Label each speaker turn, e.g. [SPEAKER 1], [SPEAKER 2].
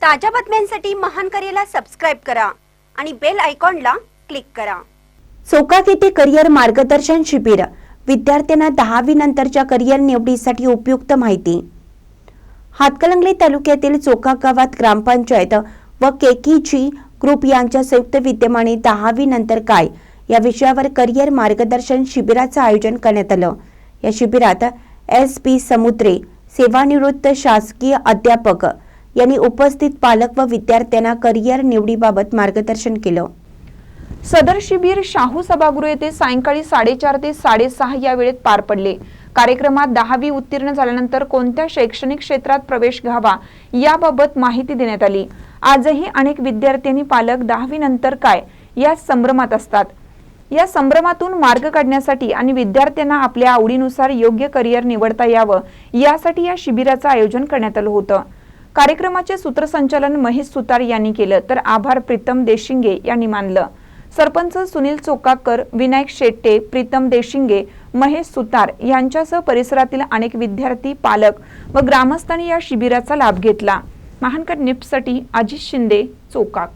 [SPEAKER 1] ताज्या बातम्यांसाठी महान करेला सबस्क्राइब करा आणि बेल आयकॉनला क्लिक करा।
[SPEAKER 2] चोकाक येथे करिअर मार्गदर्शन शिबिर, विद्यार्थ्यांना 10वी नंतरच्या करिअर निवडीसाठी उपयुक्त माहिती। हातकणंगले तालुक्यातील चोकाक गावात ग्रामपंचायत व केकीजी ग्रुप यांच्या संयुक्त विद्यमाने 10वी नंतर काय या विषयावर करिअर मार्गदर्शन शिबिराचे आयोजन करण्यात आले। या शिबिरात SP समुद्रे, सेवानिवृत्त शासकीय अध्यापक यांनी उपस्थित पालक व विद्यार्थ्यांना करिअर निवडीबाबत मार्गदर्शन केले।
[SPEAKER 3] सदर शिबिर शाहू सभागृह येथे सायंकाळी 4:30 ते 6:30 या वेळेत पार पडले। कार्यक्रमात 10वी उत्तीर्ण झाल्यानंतर कोणत्या शैक्षणिक क्षेत्रात प्रवेश घ्यावा याबाबत माहिती देण्यात आली। आजही अनेक विद्यार्थ्यांनी पालक 10वी नंतर काय या संभ्रमात असतात। या संभ्रमातून मार्ग काढण्यासाठी आणि विद्यार्थ्यांना आपल्या आवडीनुसार योग्य करिअर निवडता यावं यासाठी या शिबिराचे आयोजन करण्यात आले होते। कार्यक्रमाचे सूत्रसंचालन महेश सुतार यांनी केले तर आभार प्रीतम देशिंगे यांनी मानले। सरपंच सुनील चोकाकर, विनायक शेट्टे, प्रीतम देशिंगे, महेश सुतार यांच्यासह परिसरातील अनेक विद्यार्थी, पालक व ग्रामस्थांनी या शिबिराचा लाभ घेतला। महानकर निफ्टसाठी अजित शिंदे, चोकाक।